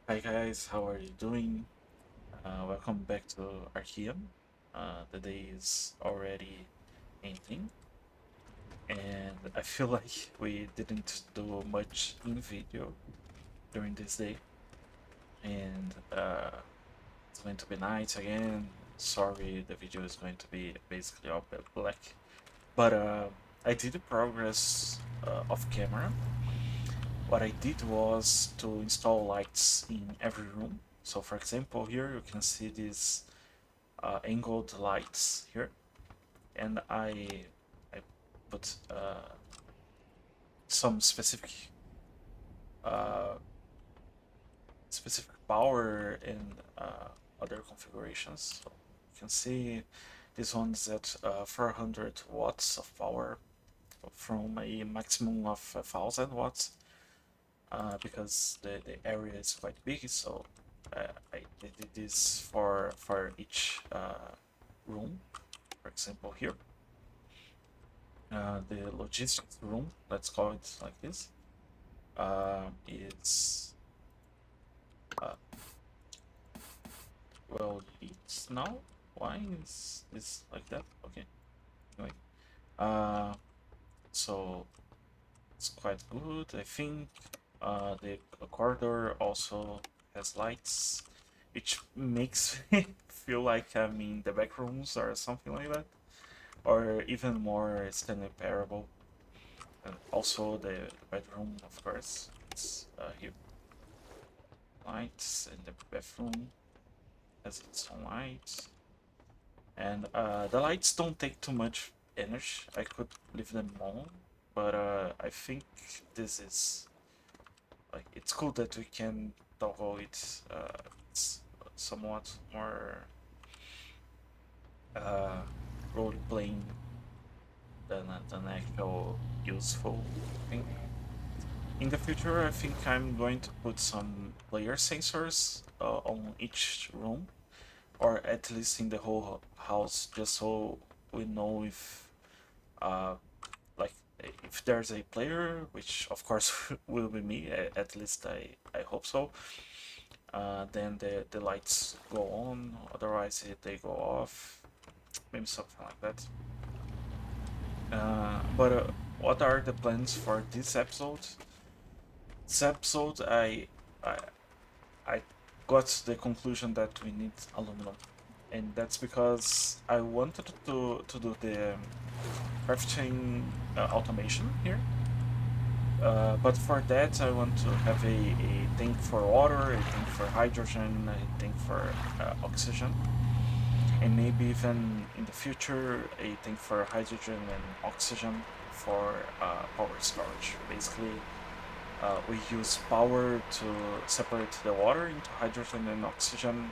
Hi guys, how are you doing? Welcome back to Archean. The day is already ending, and I feel like we didn't do much in video during this day, and it's going to be night again. Sorry, the video is going to be basically all black, but I did progress off camera. What I did was to install lights in every room. So for example, here you can see these angled lights here, and I put some uh, specific power and other configurations. So you can see this one's at 400 watts of power from a maximum of 1000 watts, because the area is quite big. So I did this for each room. For example, here the logistics room, let's call it like this, is uh, well lit now. Why is this like that? Okay, anyway, uh, so it's quite good. I think the corridor also has lights, which makes me feel like I'm in the back rooms or something like that, or even more Stanley Parable. And also the bedroom, of course, it's here. Lights in the bathroom has its own lights, and the lights don't take too much energy. I could leave them on, but I think this is like it's cool that we can toggle it. It's somewhat more uh, role playing than actual useful thing. In the future, I think I'm going to put some player sensors on each room, or at least in the whole house, just so we know if, uh, like, if there's a player, which of course will be me. At least I hope so. Then the lights go on. Otherwise, they go off. Maybe something like that. But what are the plans for this episode? This episode, I I got to the conclusion that we need aluminum, and that's because I wanted to do the crafting automation here. But for that, I want to have a tank for water, a tank for hydrogen, a tank for oxygen, and maybe even in the future, a tank for hydrogen and oxygen for power storage. Basically, we use power to separate the water into hydrogen and oxygen,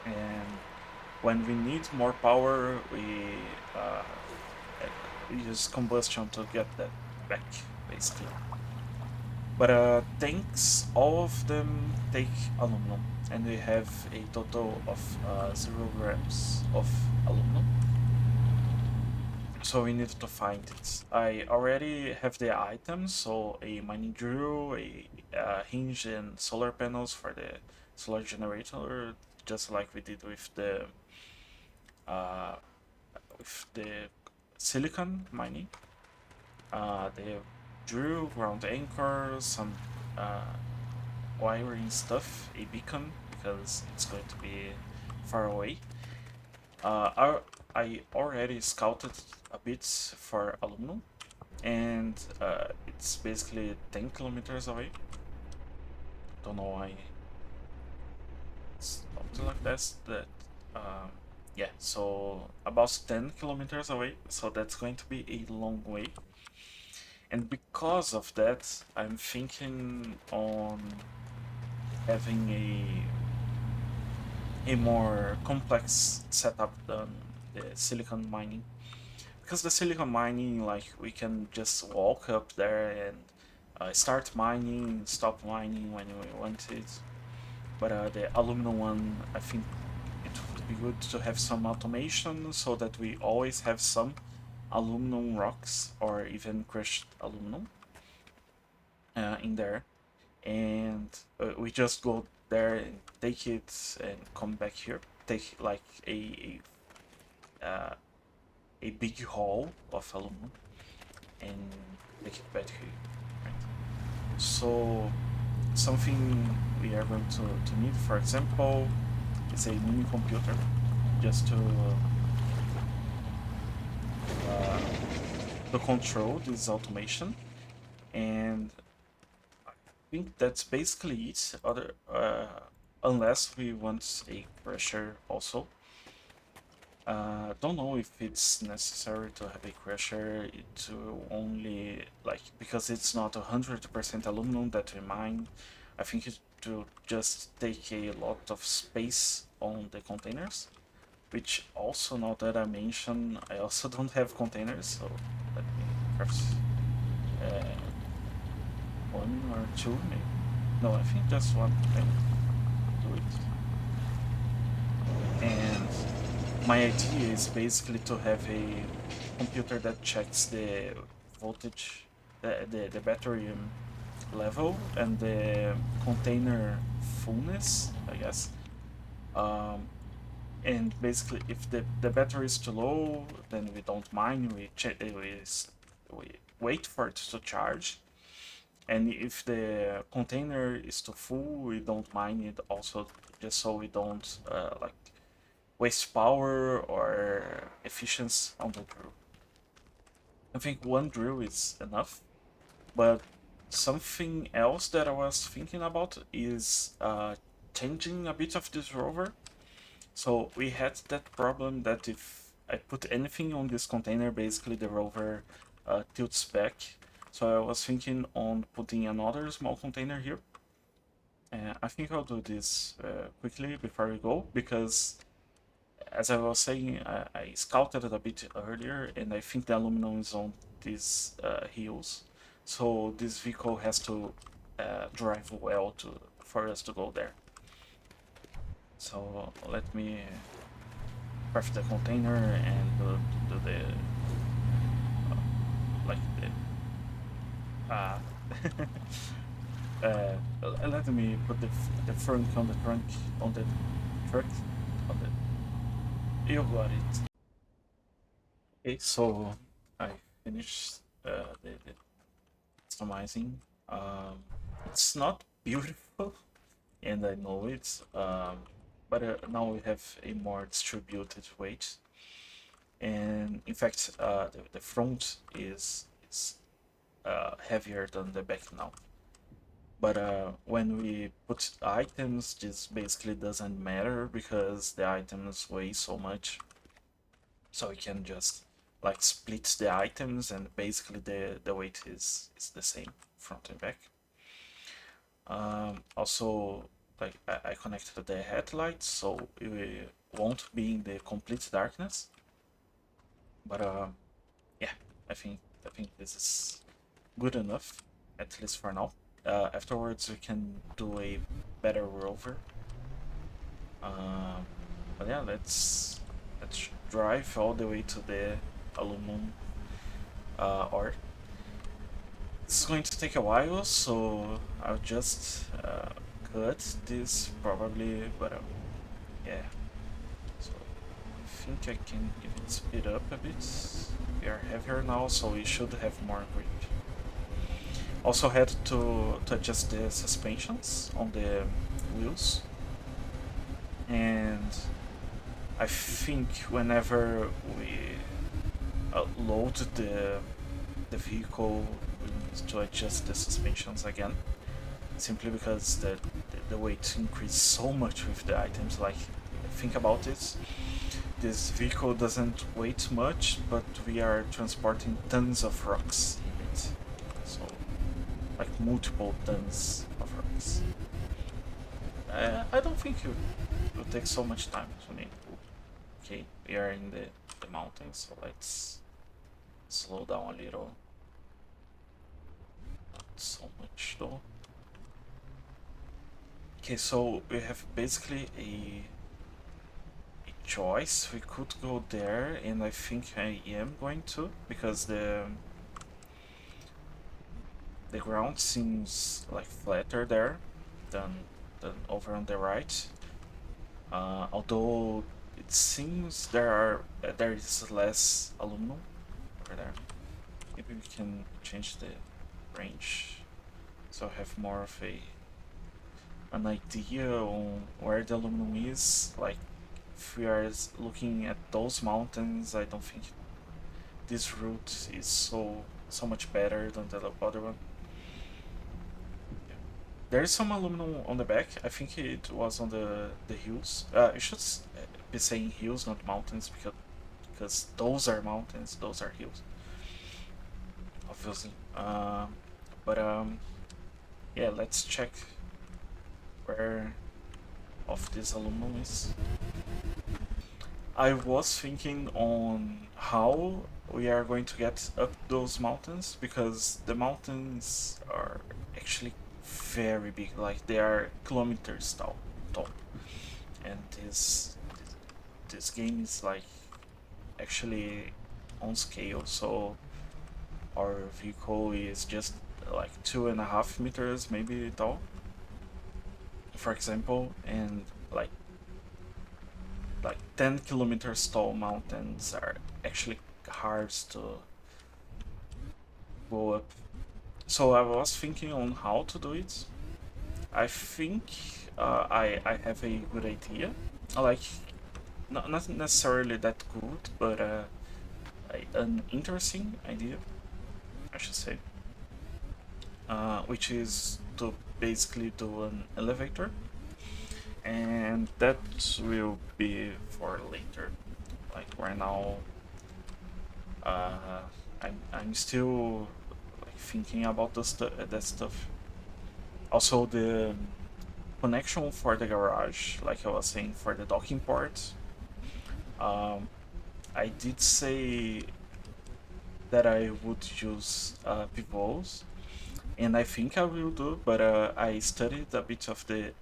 and when we need more power, uh, we use combustion to get that back, basically. But tanks, all of them take aluminum, and we have a total of 0 grams of aluminum. So we need to find it. I already have the items, so a mining drill, a hinge, and solar panels for the solar generator, just like we did uh, with the silicon mining. The drill, ground anchor, some uh, wiring stuff, a beacon because it's going to be far away. I already scouted a bit for aluminum, and it's basically 10 kilometers away. Don't know why it's something like this. Yeah, so about 10 kilometers away. So that's going to be a long way. And because of that, I'm thinking on having a more complex setup than the silicon mining. Because the silicon mining, like, we can just walk up there and start mining, stop mining when we want it. But the aluminum one, I think it would be good to have some automation so that we always have some aluminum rocks or even crushed aluminum in there. and we just go there and take it and come back here. Take like a big haul of aluminum and take it back here. Right? So something we are going to need, for example, is a mini computer just to control this automation, and I think that's basically it. Other unless we want a crusher also. Don't know if it's necessary to have a crusher to only like because it's not 100% aluminum that we mine. I think it will just take a lot of space on the containers, which also now that I mention, I also don't have containers, so let me craft uh, one or two maybe. No, I think just one can do it. And my idea is basically to have a computer that checks the voltage, the battery level and the container fullness, I guess. Um, and basically, if the battery is too low, then we don't mine. We wait for it to charge. And if the container is too full, we don't mine it also, just so we don't like waste power or efficiency on the drill. I think one drill is enough, but something else that I was thinking about is changing a bit of this rover. So we had that problem that if I put anything on this container, basically the rover tilts back. So I was thinking on putting another small container here. I think I'll do this quickly before we go, because as I was saying, I scouted it a bit earlier, and I think the aluminum is on these hills. So this vehicle has to drive well for us to go there. So let me craft the container and do the like the let me put the front on the trunk on the truck on the you got it. Okay, so I finished the customizing. It's not beautiful, and I know it. But now we have a more distributed weight, and in fact, the front is heavier than the back now. But when we put items, this basically doesn't matter because the items weigh so much. So we can just like split the items and basically the weight is the same front and back. Also, like I connected the headlights so we won't be in the complete darkness. But yeah, I think this is good enough, at least for now. Afterwards we can do a better rover. Um, but yeah, let's drive all the way to the aluminum ore. This is going to take a while, so I'll just cut this probably, but yeah. So I think I can even speed up a bit. We are heavier now, so we should have more grip. Also had to adjust the suspensions on the wheels, and I think whenever we load the vehicle, we need to adjust the suspensions again, simply because the weight increased so much with the items. Like, think about it. This vehicle doesn't weigh much, but we are transporting tons of rocks in it. So, like multiple tons of rocks. I don't think it will take so much time to me. Okay, we are in the mountains, so let's slow down a little. Not so much though. Okay, so we have basically a choice. We could go there, and I think I am going to, because the ground seems like flatter there than over on the right. Although it seems there is less aluminum over there. Maybe we can change the range so I have more of an idea on where the aluminum is. Like if we are looking at those mountains, I don't think this route is so much better than the other one. Yeah. There is some aluminum on the back. I think it was on the hills. You should be saying hills, not mountains, because those are mountains, those are hills, obviously. But yeah, let's check where of this aluminum is. I was thinking on how we are going to get up those mountains, because the mountains are actually very big, like they are kilometers tall. And this game is like actually on scale, so our vehicle is just like 2.5 meters maybe tall, for example, and like 10 kilometers tall mountains are actually hard to go up. So I was thinking on how to do it. I think I have a good idea. Like, not necessarily that good, but an interesting idea, I should say. Which is to basically do an elevator, and that will be for later. Like right now, uh, I'm still like thinking about that stuff. Also, the connection for the garage, like I was saying, for the docking port. Um, I did say that I would use pivots, and I think I will do. But I studied a bit of the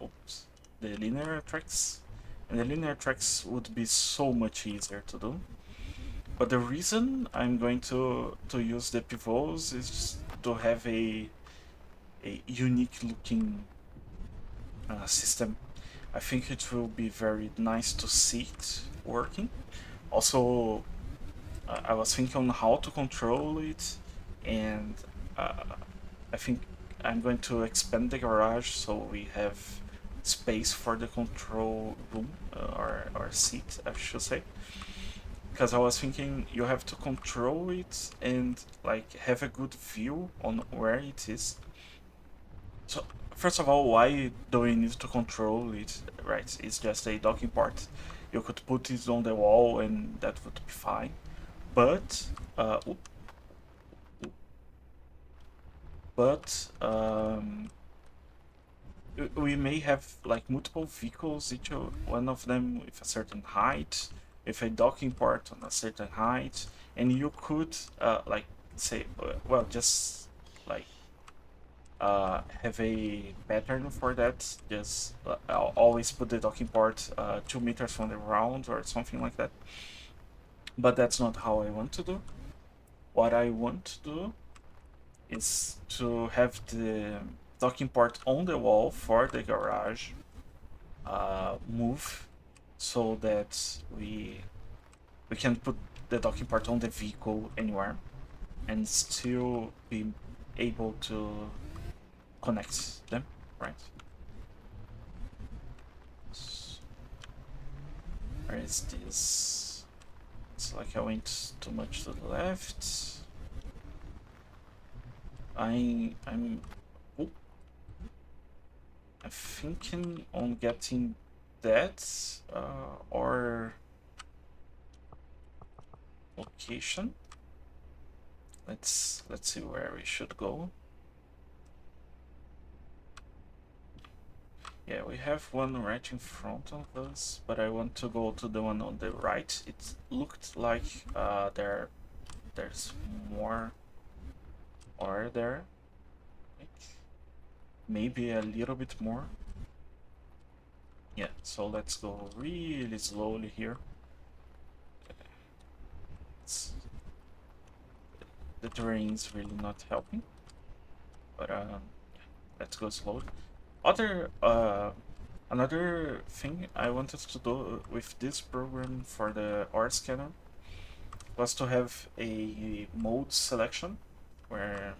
linear tracks, and the linear tracks would be so much easier to do. But the reason I'm going to use the pivots is to have a unique looking system. I think it will be very nice to see it working. Also, I was thinking on how to control it, and I think I'm going to expand the garage so we have space for the control room, or seat, I should say. Because I was thinking you have to control it and like have a good view on where it is. So first of all, why do we need to control it? Right, it's just a docking port. You could put it on the wall and that would be fine. But but we may have like multiple vehicles, each one of them with a certain height, with a docking port on a certain height, and you could like say, well, just like have a pattern for that. Just I'll always put the docking port 2 meters from the ground or something like that. But that's not how I want to do. What I want to do is to have the docking port on the wall for the garage move, so that we can put the docking port on the vehicle anywhere and still be able to connect them, right? So, where is this? It's like I went too much to the left. I'm oh, I'm thinking on getting that or location. Let's see where we should go. Yeah, we have one right in front of us, but I want to go to the one on the right. It looked like there's more ore there. Like maybe a little bit more. Yeah, so let's go really slowly here. It's, the terrain is really not helping. But let's go slow. Another thing I wanted to do with this program for the art scanner was to have a mode selection where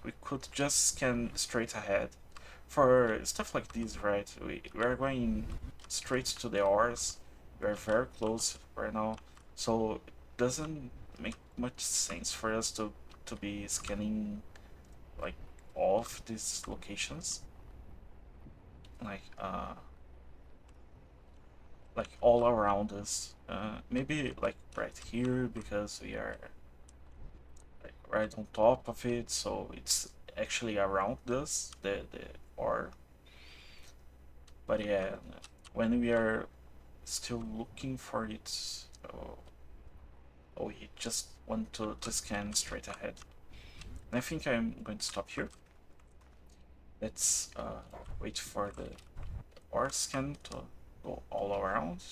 we could just scan straight ahead. For stuff like this, right, we're going straight to the ores. We're very close right now, so it doesn't make much sense for us to be scanning like all of these locations, like like all around us. Maybe like right here because we are like right on top of it, so it's actually around us, the or. But yeah, when we are still looking for it, we just want to scan straight ahead. And I think I'm going to stop here. Let's wait for the ore scan to go all around.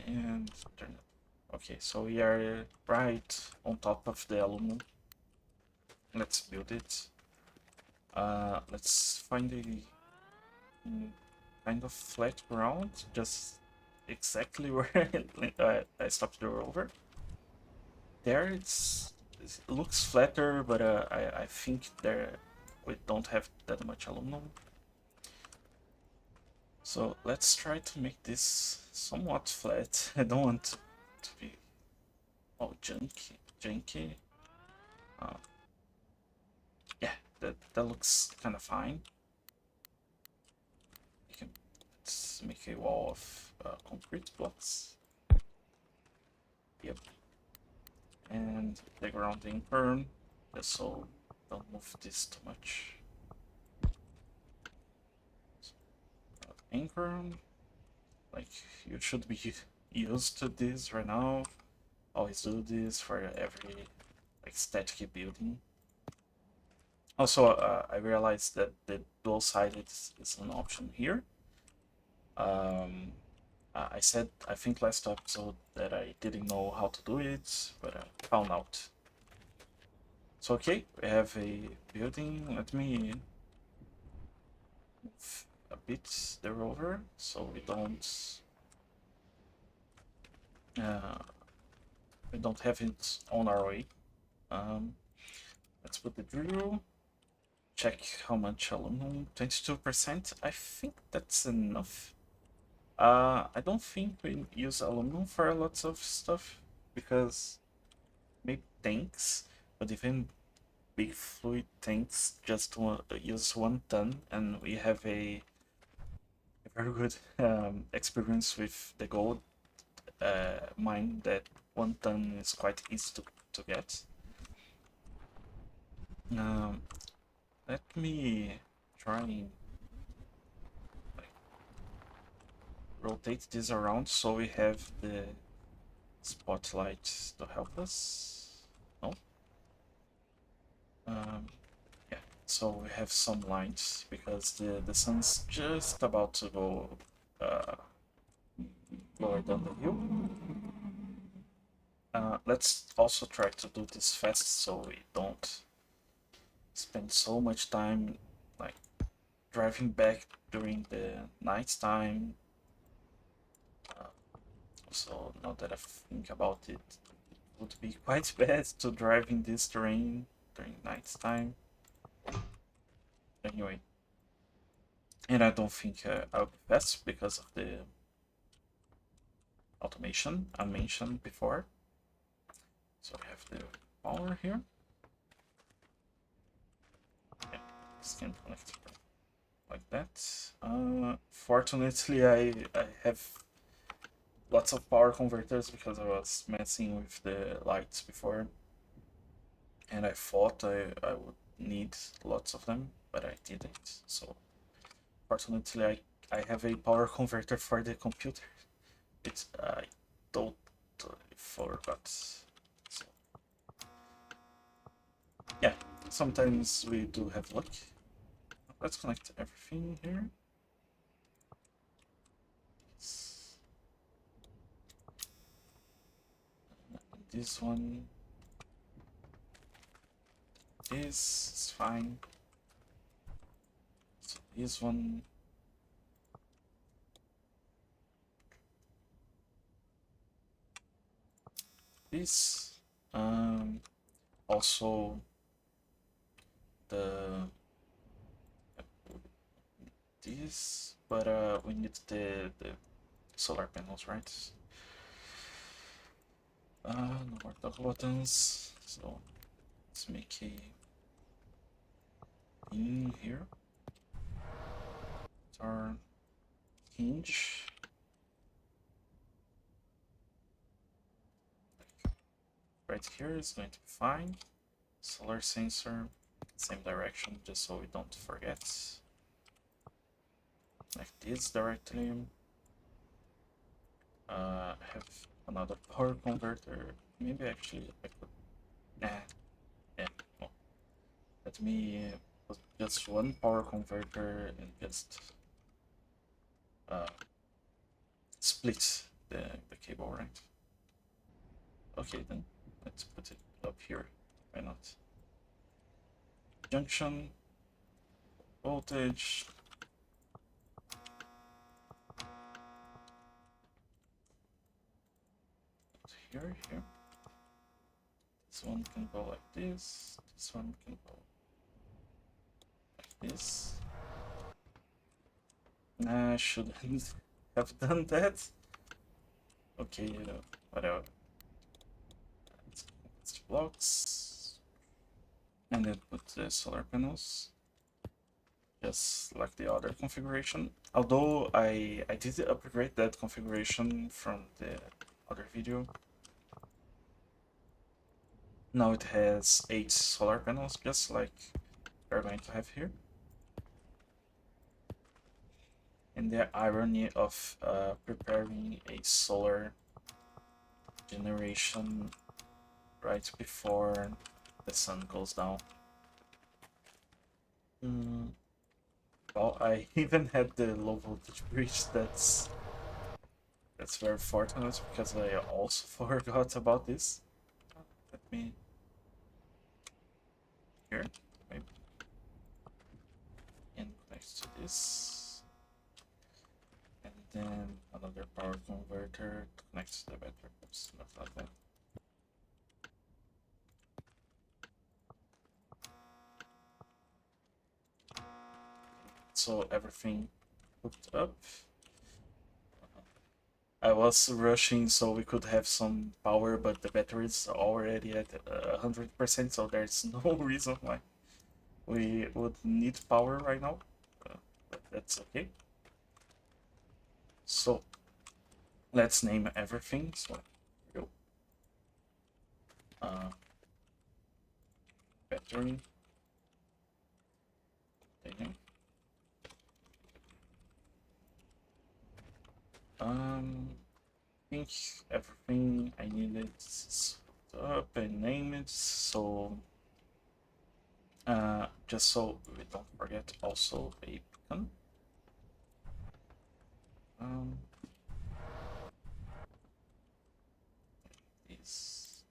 And turn it. Okay, so we are right on top of the aluminum. Let's build it. Let's find a kind of flat ground, just exactly where I stopped the rover. There it looks flatter, but I think there we don't have that much aluminum. So let's try to make this somewhat flat. I don't want to be all junky. Uh, yeah, that looks kind of fine. Let's make a wall of concrete blocks. Yep. And the grounding burn, just so don't move this too much. Anchor, like you should be used to this right now. Always do this for every like static building. Also, I realized that the dual-sided is an option here. I said, I think last episode that I didn't know how to do it, but I found out. So okay, we have a building. Let me move a bit the rover so uh, we don't have it on our way. Let's put the drill. Check how much aluminum. 22%. I think that's enough. I don't think we use aluminum for lots of stuff because maybe tanks, but even big fluid tanks just use 1 ton, and we have a very good experience with the gold mine that 1 ton is quite easy to get. Let me try and like, rotate this around so we have the spotlight to help us. No? Yeah, so we have some lines because the sun's just about to go lower down the hill. Let's also try to do this fast so we don't spend so much time like driving back during the night time. So now that I think about it, it would be quite bad to drive in this terrain during night time. Anyway, and I don't think I'll be fast because of the automation I mentioned before. So we have the power here. Yeah, scan connect like that. Fortunately, I have lots of power converters because I was messing with the lights before, and I thought I would need lots of them, but I didn't. So fortunately, I have a power converter for the computer. It's I totally forgot. So, yeah, sometimes we do have luck. Let's connect everything here. This one. this is fine. So this one. This. Also the this, but we need the solar panels, right? No more toggle buttons. So let's make a in here. Our hinge. Right here is going to be fine. Solar sensor, same direction, just so we don't forget. Like this directly. Have another power converter. Maybe actually I could. Nah. Yeah. No. Let me put just one power converter and just split the cable, right? Okay, then let's put it up here. Why not? Junction, voltage. Here. This one can go like this. This one can go like this. I shouldn't have done that. Okay, whatever. Let's blocks. And then put the solar panels. Just like the other configuration. Although I did upgrade that configuration from the other video. Now it has 8 solar panels, just like we're going to have here. And the irony of preparing a solar generation right before the sun goes down. Well, I even had the low voltage bridge. That's very fortunate because I also forgot about this. Let me here maybe and connect to this, and then another power converter to connect to the battery. Oops, not like that. So everything hooked up. I was rushing so we could have some power, but the battery is already at 100%, so there's no reason why we would need power right now. But that's okay. So let's name everything. So battery. I think everything I needed is up and name it. So just so we don't forget, also a beacon. This.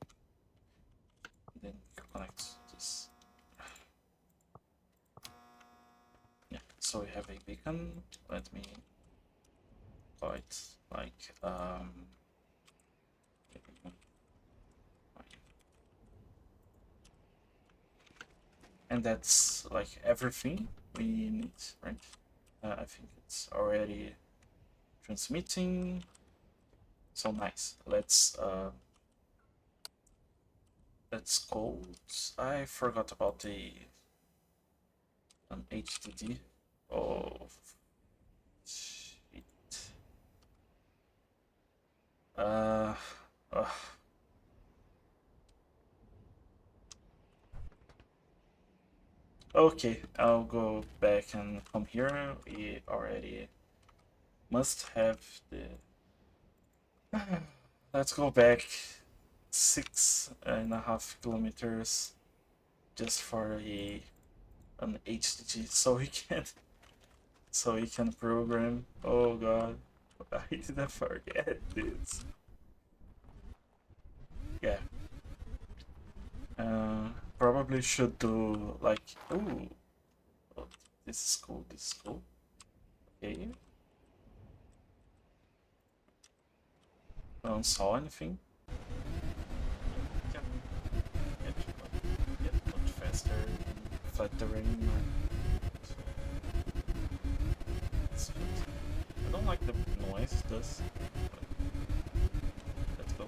Then connect this. Yeah. So we have a beacon. Let me call it like and that's like everything we need, right? I think it's already transmitting. So nice. Let's go. I forgot about the an HDD. Oh shit. Okay, I'll go back and come here. We already must have the. Let's go back 6.5 kilometers just for an HDD so we can program. Oh god, I didn't forget this. Yeah. Probably should do like, ooh, oh, this is cool, this is cool. Okay. Don't saw anything. Can get much faster in flat terrain. So it's good. I don't like the noise it does. Let's go.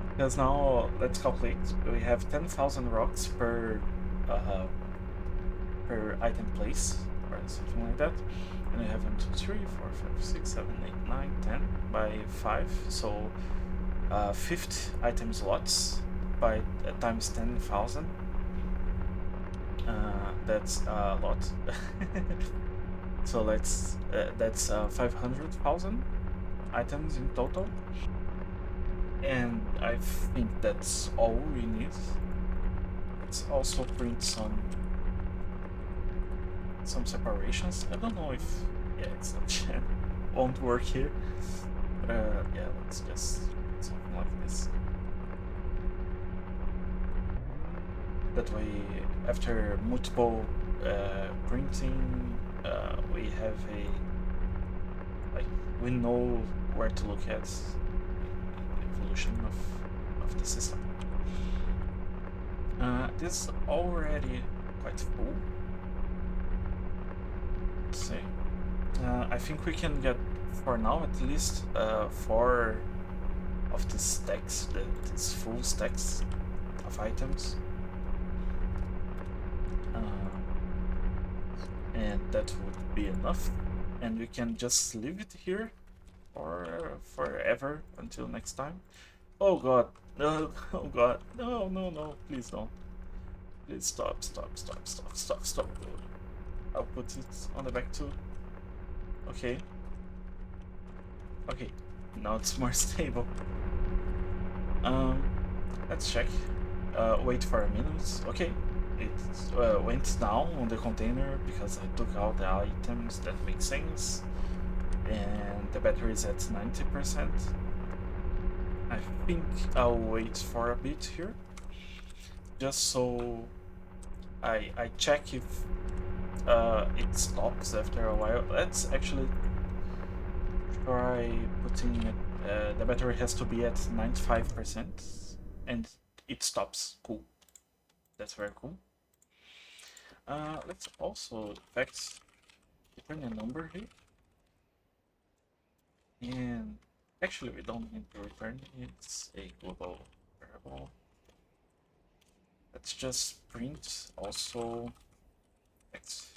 Because now let's calculate. We have 10,000 rocks uh, per item place or something like that, and we have 1, 2, 3, 4, 5, 6, 7, 8, 9, 10 by 5. So 50 item slots by times 10,000. That's a lot. So that's 500,000 items in total. And I think that's all we need. Let's also print some separations. I don't know if it's not won't work here. But yeah, let's just something like this. That way, after multiple printing, we have we know where to look at the evolution of the system. This is already quite full. Let's see. I think we can get, for now at least, 4 of these stacks, these full stacks of items. And that would be enough. And we can just leave it here for forever until next time. Oh god, no, oh god, no, no, no, please don't. Please stop. I'll put it on the back too. Okay. Okay, now it's more stable. Let's check. Wait for a minute. Okay, it went down on the container because I took out the items. That makes sense. And the battery is at 90%. I think I'll wait for a bit here, just so I check if it stops after a while. Let's actually try putting it. The battery has to be at 95%, and it stops. Cool. That's very cool. Let's also, in fact, return a number here. And actually, we don't need to return. It's a global variable. Let's just print also x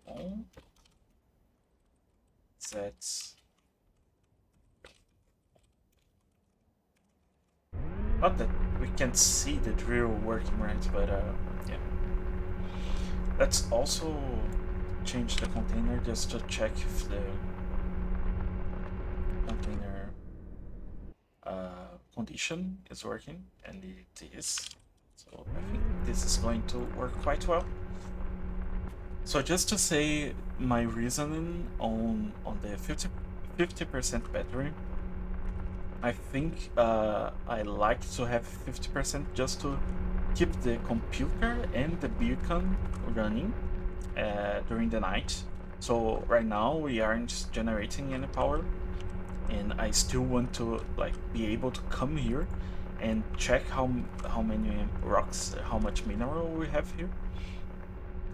on z. Not that we can see the drill working right, but yeah. Let's also change the container just to check if the container condition is working, and it is. So I think this is going to work quite well. So just to say my reasoning on the 50% battery, I think I like to have 50% just to keep the computer and the beacon running during the night. So right now we aren't generating any power, and I still want to be able to come here and check how many rocks, how much mineral we have here.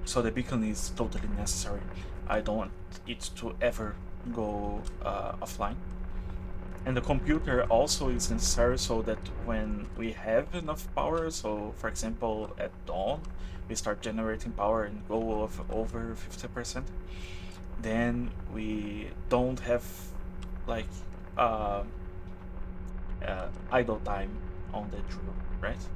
So the beacon is totally necessary. I don't want it to ever go offline. And the computer also is necessary so that when we have enough power, so for example at dawn, we start generating power and go over 50%, then we don't have like idle time on the drill, right?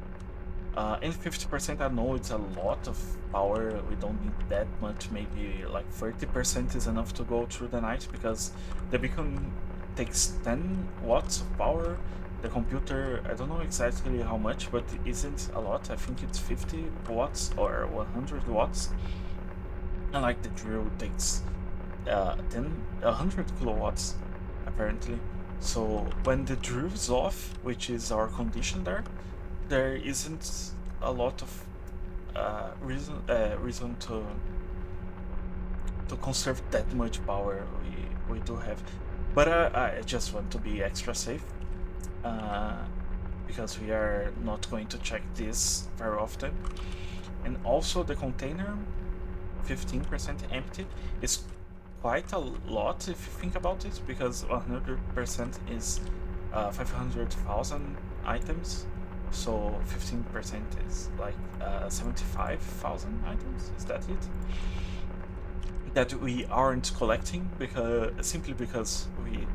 And 50%, I know it's a lot of power. We don't need that much. Maybe like 30% is enough to go through the night, because the beacon takes 10 watts of power. The computer, I don't know exactly how much, but it isn't a lot. I think it's 50 watts or 100 watts. And like the drill takes 100 kilowatts apparently. So when the drill is off, which is our condition there isn't a lot of reason to conserve that much power we do have. But I just want to be extra safe, uh, because we are not going to check this very often. And also the container, 15% empty, is quite a lot if you think about it, because 100% is 500,000 items. So 15% is like 75,000 items. Is that it? That we aren't collecting, because simply because we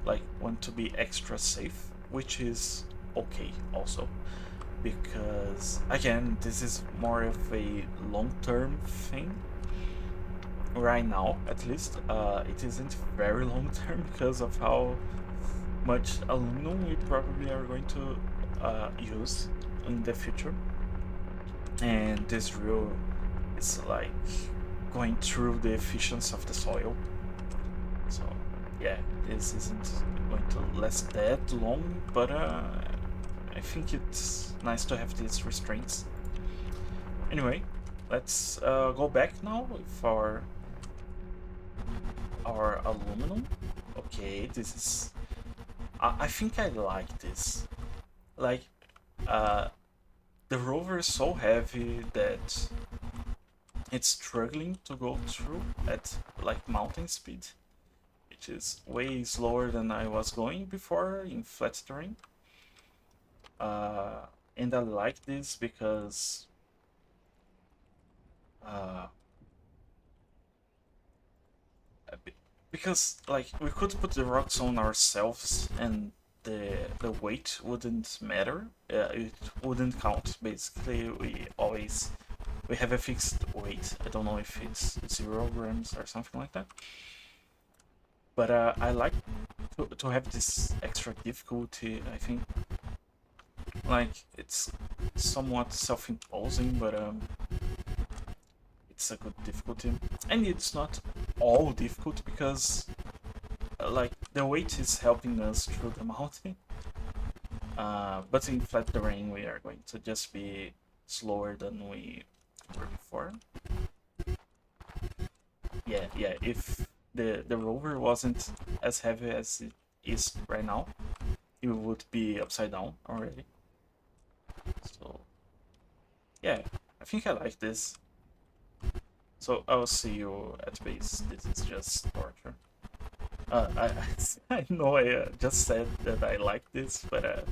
like want to be extra safe, which is okay also, because again, this is more of a long-term thing. Right now, at least, it isn't very long-term because of how much aluminum we probably are going to use in the future. And this drill is like going through the efficiency of the soil. So yeah, this isn't going to last that long, but I think it's nice to have these restraints. Anyway, let's go back now with our aluminum. Okay, this is... I think I like this. Like, the rover is so heavy that it's struggling to go through at like mountain speed, which is way slower than I was going before in flat terrain. And I like this because like we could put the rocks on ourselves and the weight wouldn't matter. It wouldn't count. Basically, we have a fixed weight. I don't know if it's 0 grams or something like that. But I like to have this extra difficulty. I think like it's somewhat self-imposing, but it's a good difficulty, and it's not all difficult because like the weight is helping us through the mountain. But in flat terrain, we are going to just be slower than we were before. Yeah. If the rover wasn't as heavy as it is right now, it would be upside down already. So yeah, I think I like this. So I'll see you at base. This is just torture. I know I just said that I like this, but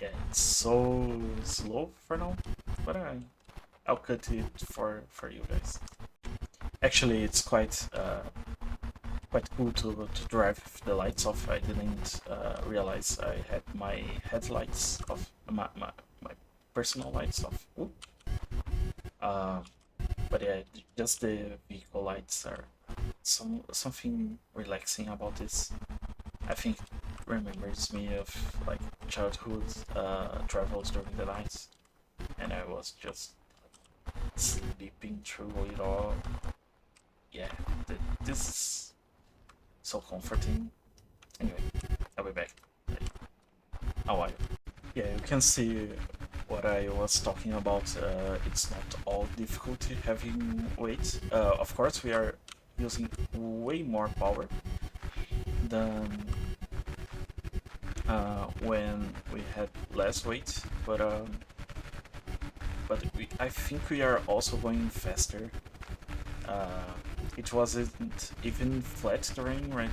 yeah, it's so slow for now. But I'll cut it for you guys. Actually, it's quite cool to drive with the lights off. I didn't realize I had my headlights off, my personal lights off. But yeah, just the vehicle lights are something relaxing about this. I think it remembers me of like childhood travels during the night, and I was just sleeping through it all. Yeah, this is so comforting. Anyway, I'll be back. How are you? Yeah, you can see what I was talking about. It's not all difficulty having weight. Of course, we are using way more power than when we had less weight, but I think we are also going faster. It wasn't even flat terrain right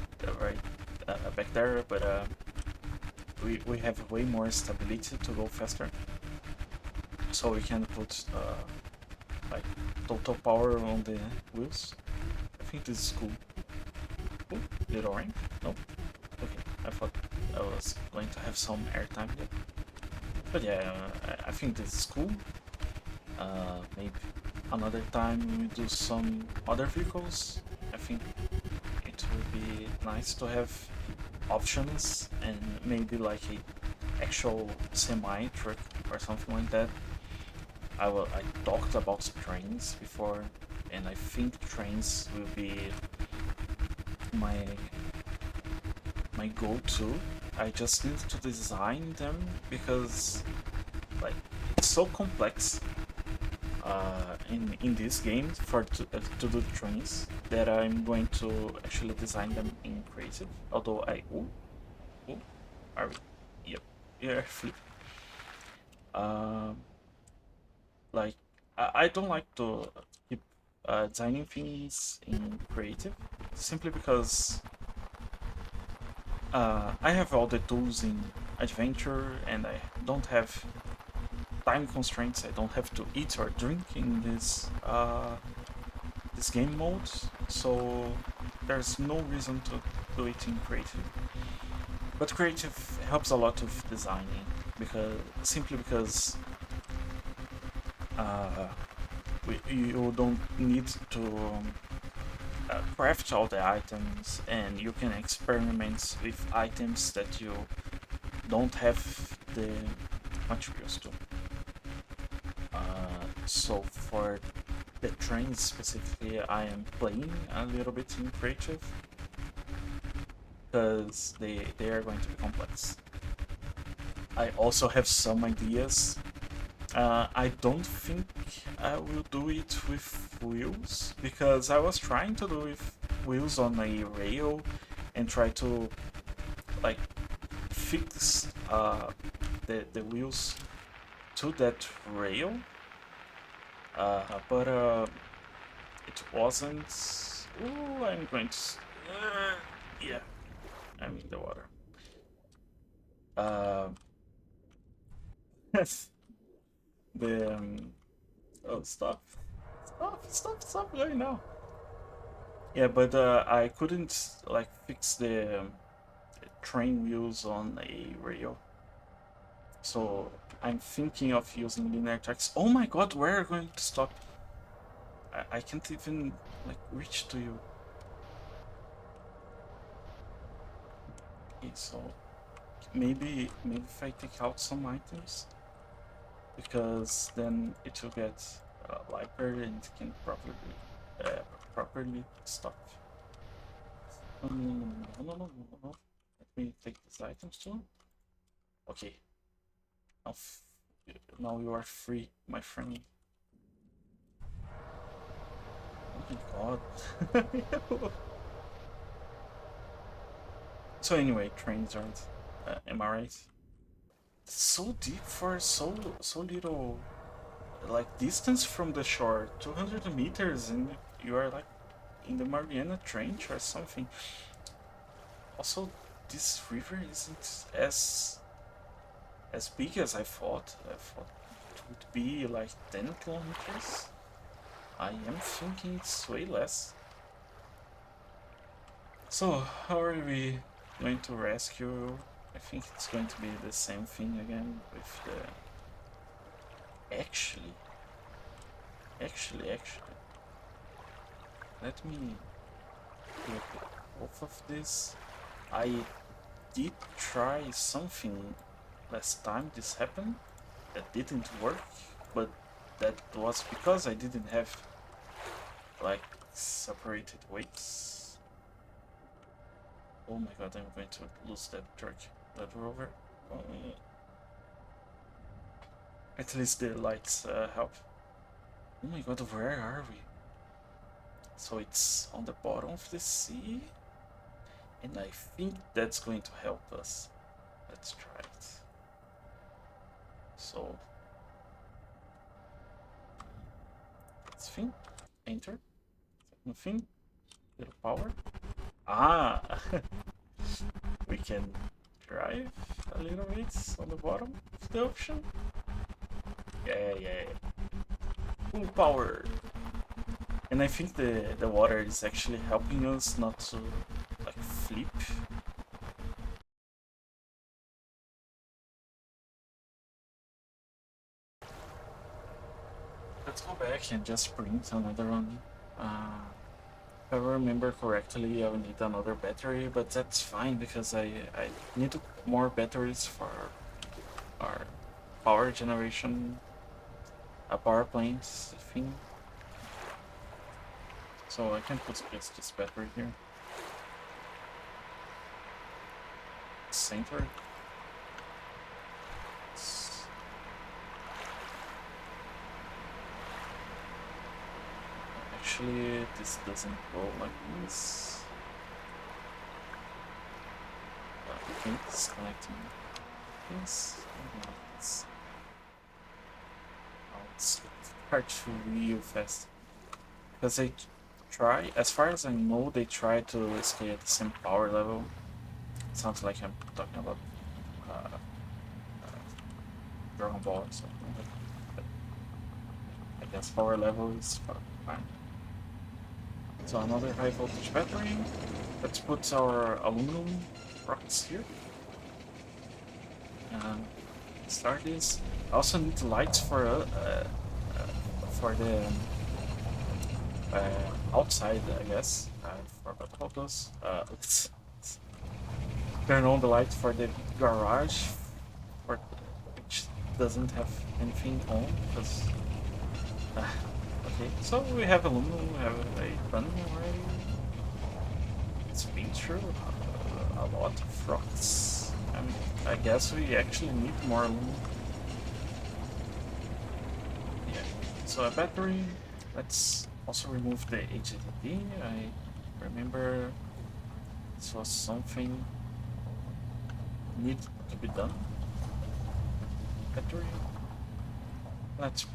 back there, but we have way more stability to go faster, so we can put like total power on the wheels. I think this is cool. Little rain? Nope. Okay, I thought I was going to have some airtime here. But yeah, I think this is cool. Maybe another time we do some other vehicles. I think it would be nice to have options and maybe like a actual semi truck or something like that. I talked about trains before, and I think trains will be my go-to. I just need to design them because like it's so complex in this game to do trains that I'm going to actually design them in creative. Although are we? Yep, yeah, flip. Um, like I don't like to keep designing things in creative simply because I have all the tools in adventure and I don't have time constraints. I don't have to eat or drink in this game mode, so there's no reason to do it in creative. But creative helps a lot with designing because uh, you don't need to craft all the items, and you can experiment with items that you don't have the materials to. So for the trains specifically, I am playing a little bit in creative because they are going to be complex. I also have some ideas. I don't think I will do it with wheels because I was trying to do with wheels on a rail and try to like fix the wheels to that rail, but it wasn't. Ooh, I'm going to. Yeah, I'm in the water. The oh, stop right now. Yeah, but I couldn't like fix the train wheels on a rail, so I'm thinking of using linear tracks. Oh my god, where are you going to stop? I can't even like reach to you. Okay, so maybe if I take out some items, because then it will get lighter and it can properly stop. No. Let me take these items too. Okay. Now, now you are free, my friend. Oh my god. So anyway, trains aren't. Am I right? It's so deep for so little like distance from the shore, 200 meters, and you are like in the Mariana Trench or something. Also, this river isn't as big as I thought. I thought it would be like 10 kilometers. I am thinking it's way less. So, how are we going to rescue? I think it's going to be the same thing again with the... Actually, let me look off of this. I did try something last time this happened that didn't work, but that was because I didn't have like separated weights. Oh my god, I'm going to lose that truck, that rover. At least the lights help. Oh my god, where are we? So it's on the bottom of the sea, and I think that's going to help us. Let's try it. So let's think. Enter. Nothing. Little power. Ah, we can drive a little bit on the bottom of the ocean. Yeah. Full power. And I think the water is actually helping us not to like flip. Let's go back and just print another one. If I remember correctly, I will need another battery, but that's fine because I need more batteries for our power generation, power plants thing. So I can put just this battery here. Center. Actually, this doesn't go like this. Okay, it's connecting this. It's hard to real fast because they try, as far as I know, they try to stay at the same power level. It sounds like I'm talking about Dragon Ball or something, but I guess power level is fine. So another high voltage battery. Let's put our aluminum rockets here. Start this. I also need lights for the outside, I guess. I forgot about those. Let's turn on the light for the garage, which doesn't have anything on because. Okay, so we have aluminum, we have a panel already. It's been through a lot of rocks. And I guess we actually need more aluminum. Yeah, so a battery. Let's also remove the HDD. I remember this was something need to be done. Battery. Let's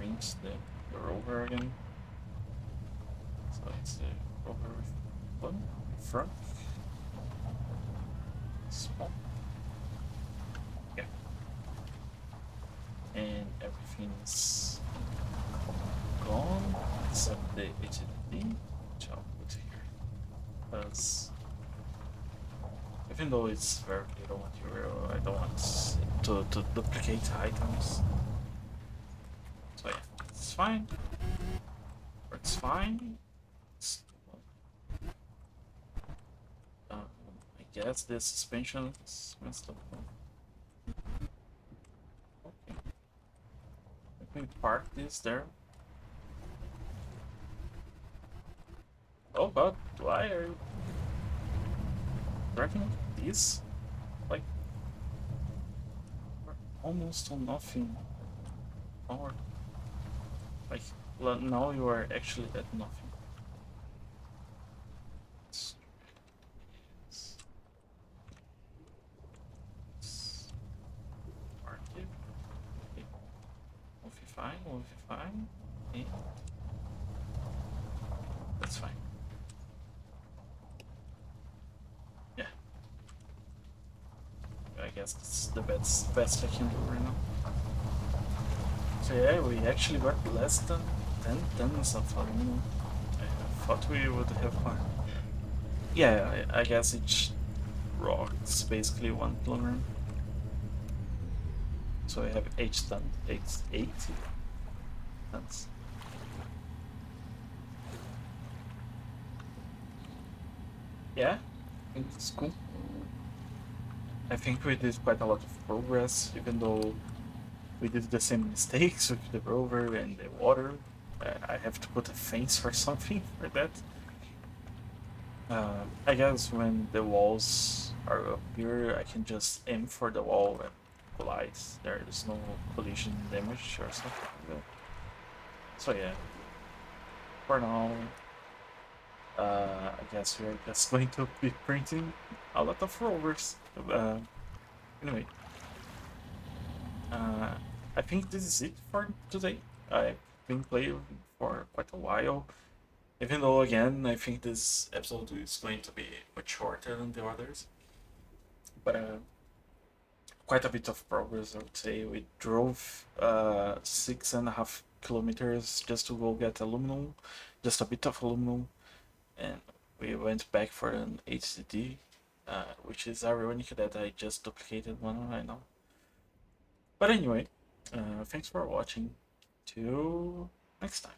rinse the rover again. So it's the rover with one front. Small. Yeah. And everything's gone except the HDD, which I'll put here. Because even though it's very little material, I don't want to duplicate items. So yeah, it's fine. It's fine. I guess the suspension is messed up. Okay. Let me park this there. Oh god, why are you driving this? Like, we're almost on nothing. Or, like, now you are actually at nothing. Fine, will be fine. Okay. That's fine. Yeah. I guess that's the best I can do right now. So yeah, we actually got less than 10 tons of aluminum. I thought we would have more. Yeah, I guess each rock is basically 1 kilogram. So I have 8 tons, 80 tons. Yeah, I think it's cool. I think we did quite a lot of progress, even though we did the same mistakes with the rover and the water. I have to put a fence or something for that. I guess when the walls are up here, I can just aim for the wall and collide. There is no collision damage or something like that. So yeah, for now, I guess we're just going to be printing a lot of rovers. Anyway, I think this is it for today. I've been playing for quite a while. Even though, again, I think this episode is going to be much shorter than the others. But quite a bit of progress, I would say. We drove 6.5 kilometers just to go get aluminum, just a bit of aluminum. And we went back for an HDD, which is ironic that I just duplicated one right now. But anyway, thanks for watching. Till next time.